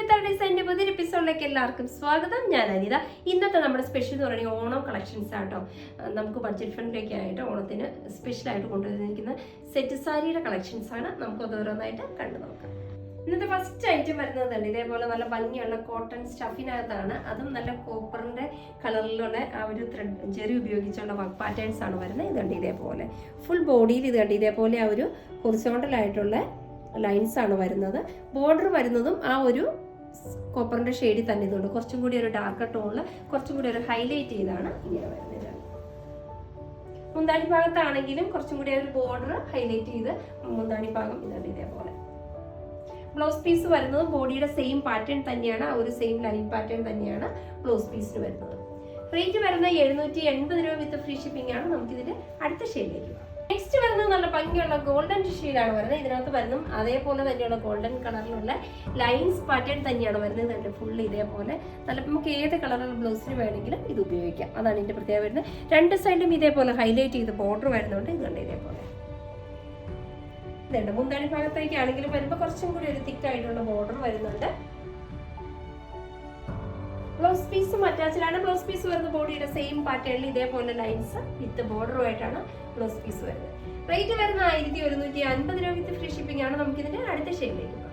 വിത്ത് ഡിസൈൻ്റെ പുതിയൊരു എപ്പിസോഡിലേക്ക് എല്ലാവർക്കും സ്വാഗതം. ഞാൻ അനിത. ഇന്നത്തെ നമ്മുടെ സ്പെഷ്യൽ എന്ന് പറയുന്നത് ഓണം കളക്ഷൻസ് ആട്ടോ. നമുക്ക് ബഡ്ജറ്റ് ഫ്രണ്ടിലേക്ക് ആയിട്ട് ഓണത്തിന് സ്പെഷ്യലായിട്ട് കൊണ്ടുവന്നിരിക്കുന്ന സെറ്റ് സാരിയുടെ കളക്ഷൻസ് ആണ്. നമുക്ക് ഓരോന്നായിട്ട് കണ്ടു നോക്കാം. ഇന്നത്തെ ഫസ്റ്റ് ഐറ്റം വരുന്നത് ഇതേപോലെ നല്ല ഭംഗിയുള്ള കോട്ടൺ സ്റ്റഫിനകത്താണ്. അതും നല്ല കോപ്പറിന്റെ കളറിലുള്ള ആ ഒരു ത്രെഡ് ജെറി ഉപയോഗിച്ചുള്ള വർക്ക് പാറ്റേൺസ് ആണ് വരുന്നത്. ഇതുണ്ട് ഇതേപോലെ ഫുൾ ബോഡിയിൽ ഇതുണ്ട് ഇതേപോലെ ആ ഒരു ഹൊറിസോണ്ടൽ ആയിട്ടുള്ള ലൈൻസ് ആണ് വരുന്നത്. ബോർഡർ വരുന്നതും ആ ഒരു കോപ്പറിന്റെ ഷെയ്ഡിൽ തന്നെ ഇതുണ്ട്. കുറച്ചും കൂടി ഒരു ഡാർക്ക് ടോണിൽ കുറച്ചും കൂടി ഒരു ഹൈലൈറ്റ് ചെയ്താണ് ഇങ്ങനെ വരുന്നത്. മുന്താണി ഭാഗത്താണെങ്കിലും കുറച്ചും കൂടി ഒരു ബോർഡർ ഹൈലൈറ്റ് ചെയ്ത് മുന്താണി ഭാഗം ഇതുണ്ട് ഇതേപോലെ. ബ്ലൗസ് പീസ് വരുന്നത് ബോഡിയുടെ സെയിം പാറ്റേൺ തന്നെയാണ്, ആ ഒരു സെയിം ലൈൻ പാറ്റേൺ തന്നെയാണ് ബ്ലൗസ് പീസിന് വരുന്നത്. റേറ്റ് വരുന്നത് 780 രൂപ വിത്ത് ഫ്രീ ഷിപ്പിംഗ് ആണ്. നമുക്കിതിന്റെ അടുത്ത ഷെയ്ഡിലേക്ക് പോകാം. നെക്സ്റ്റ് വരുന്നത് നല്ല ഭംഗിയുള്ള ഗോൾഡൻ ടിഷ്യൂലാണ് വരുന്നത്. ഇതിനകത്ത് വരുന്നതും അതേപോലെ തന്നെയുള്ള ഗോൾഡൻ കളറിലുള്ള ലൈൻസ് പാറ്റേൺ തന്നെയാണ് വരുന്നത്. ഫുള്ള് ഇതേപോലെ നല്ല നമുക്ക് ഏത് കളറുള്ള ബ്ലൗസിന് വേണമെങ്കിലും ഇത് ഉപയോഗിക്കാം. അതാണ് ഇതിന്റെ പ്രത്യേകത വരുന്നത്. രണ്ട് സൈഡും ഇതേപോലെ ഹൈലൈറ്റ് ചെയ്ത് ബോർഡർ വരുന്നുണ്ട്. ഇതുണ്ട് ഇതേപോലെ. ഇതുണ്ട് മുന്താണി ഭാഗത്തേക്കാണെങ്കിലും വരുമ്പോൾ കുറച്ചും കൂടി ഒരു തിക്കായിട്ടുള്ള ബോർഡർ വരുന്നുണ്ട്. ബ്ലൗസ് പീസും അറ്റാച്ച്ഡാണ്. ബ്ലൗസ് പീസ് വരുന്ന ബോഡിയുടെ സെയിം പാറ്റേണിൽ ഇതേപോലെ ലൈൻസ് വിത്ത് ബോർഡറുമായിട്ടാണ് ബ്ലൗസ് പീസ് വരുന്നത്. റേറ്റ് വരുന്ന 1150 രൂപ വിത്ത് ഫ്രീ ഷിപ്പിംഗ് ആണ്. നമുക്കിതിന്റെ അടുത്ത ഷെയ്ഡിലേക്ക് പോകാം.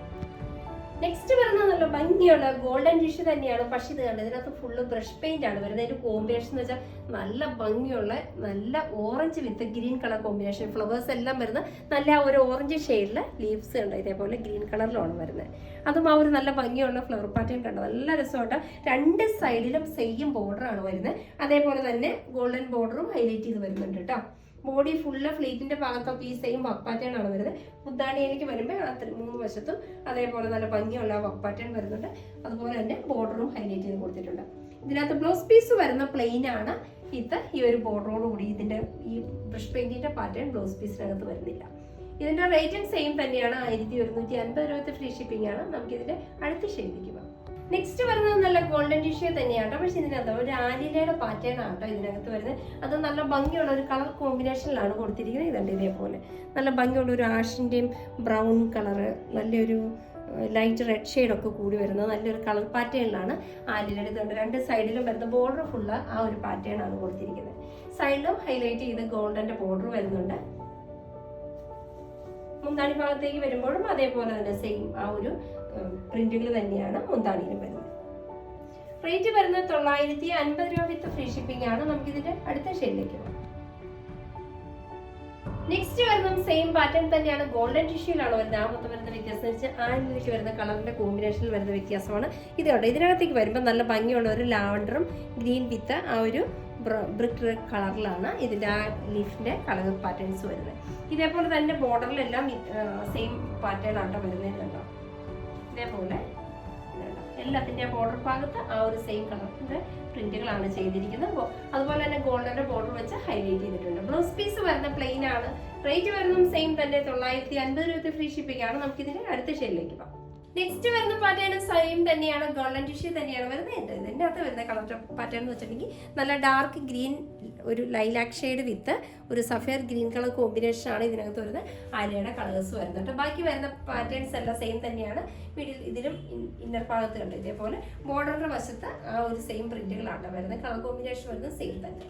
നെക്സ്റ്റ് വരുന്നത് നല്ല ഭംഗിയുള്ള ഗോൾഡൻ ടിഷ്യൂ തന്നെയാണ്. പക്ഷെ ഇത് കണ്ടത് ഇതിനകത്ത് ഫുള്ള് ബ്രഷ് പെയിന്റ് ആണ് വരുന്നത്. ഒരു കോമ്പിനേഷൻ എന്ന് വെച്ചാൽ നല്ല ഭംഗിയുള്ള നല്ല ഓറഞ്ച് വിത്ത് ഗ്രീൻ കളർ കോമ്പിനേഷൻ. ഫ്ലവേഴ്സ് എല്ലാം വരുന്നത് നല്ല ഒരു ഓറഞ്ച് ഷെയ്ഡില് ലീവ്സ് ഉണ്ട് ഇതേപോലെ ഗ്രീൻ കളറിലാണ് വരുന്നത്. അതും ആ ഒരു നല്ല ഭംഗിയുള്ള ഫ്ലവർ പാറ്റേൺ കണ്ടോ, നല്ല രസമായിട്ട്. രണ്ട് സൈഡിലും സെയിം ബോർഡർ ആണ് വരുന്നത്. അതേപോലെ തന്നെ ഗോൾഡൻ ബോർഡറും ഹൈലൈറ്റ് ചെയ്ത് വരുന്നുണ്ട് കേട്ടോ. ബോഡി ഫുള്ള് ഫ്ലീറ്റിന്റെ ഭാഗത്തൊക്കെ ഈ സെയിം വർക്ക് പാറ്റേൺ ആണ് വരുന്നത്. മുന്താണിയിലേക്ക് വരുമ്പോൾ മൂന്ന് വശത്തും അതേപോലെ നല്ല ഭംഗിയുള്ള വർക്ക് പാറ്റേൺ വരുന്നുണ്ട്. അതുപോലെ തന്നെ ബോർഡറും ഹൈലൈറ്റ് ചെയ്ത് കൊടുത്തിട്ടുണ്ട്. ഇതിനകത്ത് ബ്ലൗസ് പീസ് വരുന്ന പ്ലെയിൻ ആണ്. ഇത് ഈ ഒരു ബോർഡറോട് കൂടി ഇതിന്റെ ഈ ബ്രഷ് പെയിന്റിന്റെ പാറ്റേൺ ബ്ലൗസ് പീസിനകത്ത് വരുന്നില്ല. ഇതിന്റെ റേറ്റും സെയിം തന്നെയാണ്. 1150 രൂപ ഫ്രീ ഷിപ്പിംഗ് ആണ്. നമുക്ക് ഇതിന്റെ അടുത്ത ഷെയ്ഡിലേക്ക് പോകാം. നെക്സ്റ്റ് വരുന്നത് നല്ല ഗോൾഡൻ ടിഷ്യൂ തന്നെയാണ്. പക്ഷെ ഇതിനകത്ത് ഒരു ആലിലയുടെ പാറ്റേൺ ആട്ടോ ഇതിനകത്ത് വരുന്നത്. അത് നല്ല ഭംഗിയുള്ള ഒരു കളർ കോമ്പിനേഷനിലാണ് കൊടുത്തിരിക്കുന്നത്. ഇതുണ്ട് ഇതേപോലെ നല്ല ഭംഗിയുള്ള ഒരു ആഷിന്റെയും ബ്രൗൺ കളറ് നല്ലൊരു ലൈറ്റ് റെഡ് ഷെയ്ഡൊക്കെ കൂടി വരുന്നത് നല്ലൊരു കളർ പാറ്റേണിലാണ് ആലിലയുടെ. ഇതുണ്ട് രണ്ട് സൈഡിലും വരുന്ന ബോർഡർ ഫുള്ള് ആ ഒരു പാറ്റേൺ ആണ് കൊടുത്തിരിക്കുന്നത്. സൈഡിലും ഹൈലൈറ്റ് ചെയ്ത് ഗോൾഡന്റെ ബോർഡർ വരുന്നുണ്ട്. മുന്താണി ഭാഗത്തേക്ക് വരുമ്പോഴും അതേപോലെ തന്നെ സെയിം ആ ഒരു പ്രിന്റുകൾ തന്നെയാണ് മുന്താണിയിലും വരുന്നത്. റേറ്റ് വരുന്നത് 950 രൂപ വിത്ത് ഫ്രീ ഷിപ്പിംഗ് ആണ്. നമുക്ക് ഇതിന്റെ അടുത്ത ഷെയ്ഡിലേക്ക് പോകാം. നെക്സ്റ്റ് വരുന്നത് സെയിം പാറ്റേൺ തന്നെയാണ്. ഗോൾഡൻ ടിഷ്യൂലാണ് വരുന്നത്. ആ മൊത്തം വരുന്ന വ്യത്യാസം വെച്ചാൽ ആനിലേക്ക് വരുന്ന കളറിന്റെ കോമ്പിനേഷനിൽ വരുന്ന വ്യത്യാസമാണ്. ഇതുകൊണ്ട് ഇതിനകത്തേക്ക് വരുമ്പോൾ നല്ല ഭംഗിയുള്ള ഒരു ലാവണ്ടറും ഗ്രീൻ വിത്ത് ആ ഒരു ബ്രിക്ക് റെഡ് കളറിലാണ് ഇതിന്റെ ആ ലീഫിന്റെ കളർ പാറ്റേൺസ് വരുന്നത്. ഇതേപോലെ തന്നെ ബോർഡറിലെല്ലാം സെയിം പാറ്റേൺ ആട്ടോ വരുന്നത്. ഇതേപോലെ എല്ലാത്തിന്റെ ബോർഡർ ഭാഗത്ത് ആ ഒരു സെയിം കളറിന്റെ പ്രിന്റുകളാണ് ചെയ്തിരിക്കുന്നത്. അതുപോലെ തന്നെ ഗോൾഡന്റെ ബോർഡർ വെച്ച് ഹൈലൈറ്റ് ചെയ്തിട്ടുണ്ട്. ബ്ലൗസ് പീസ് വരുന്ന പ്ലെയിൻ ആണ്. റേറ്റ് വരുന്നതും സെയിം തന്നെ 950 രൂപ ഫ്രീ ഷിപ്പിംഗ് ആണ്. നമുക്ക് ഇതിന്റെ അടുത്ത ഷെയ്ഡിലേക്ക് പോകാം. നെക്സ്റ്റ് വരുന്ന പാറ്റേൺ സെയിം തന്നെയാണ്. ഗോൾഡൻ ടിഷ്യൂ തന്നെയാണ് വരുന്നത്. ഇതിൻ്റെ അകത്ത് വരുന്ന കളർ പാറ്റേൺ എന്ന് വെച്ചിട്ടുണ്ടെങ്കിൽ നല്ല ഡാർക്ക് ഗ്രീൻ ഒരു ലൈലാക്ക് ഷെയ്ഡ് വിത്ത് ഒരു സഫയർ ഗ്രീൻ കളർ കോമ്പിനേഷൻ ആണ് ഇതിനകത്ത് വരുന്നത്. ആലയുടെ കളേഴ്സ് വരുന്നുണ്ട്. ബാക്കി വരുന്ന പാറ്റേൺസ് എല്ലാം സെയിം തന്നെയാണ്. മിഡിൽ ഇതിലും ഇന്നർ ഭാഗത്ത് കണ്ട് ഇതേപോലെ ബോർഡറിന്റെ വശത്ത് ആ ഒരു സെയിം പ്രിന്റുകളാണ് വരുന്നത്. കളർ കോമ്പിനേഷൻ വരുന്നത് സെയിം തന്നെ.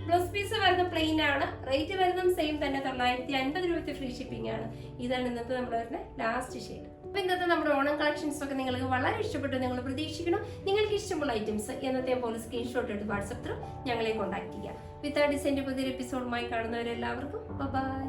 ബ്ലൗസ് പീസ് വരുന്ന പ്ലെയിൻ ആണ്. റേറ്റ് വരുന്നതും സെയിം തന്നെ 950 രൂപ ഫ്രീ ഷിപ്പിംഗ് ആണ്. ഇതാണ് ഇന്നത്തെ നമ്മുടെ വരുന്ന ലാസ്റ്റ് ഷെയ്ഡ്. അപ്പൊ ഇന്നത്തെ നമ്മുടെ ഓണം കളക്ഷൻസ് ഒക്കെ നിങ്ങൾക്ക് വളരെ ഇഷ്ടപ്പെട്ടു നിങ്ങൾ പ്രതീക്ഷിക്കണം. നിങ്ങൾക്ക് ഇഷ്ടമുള്ള ഐറ്റംസ് എന്നത്തെ പോലെ സ്ക്രീൻഷോട്ട് എടുത്ത് വാട്സപ്പ് ത്രൂ ഞങ്ങളെ കോൺടാക്ട് ചെയ്യുക. വിത്ത് ഡിസൈൻ്റെ പുതിയൊരു എപ്പിസോഡുമായി കാണുന്നവരെല്ലാവർക്കും ബൈ.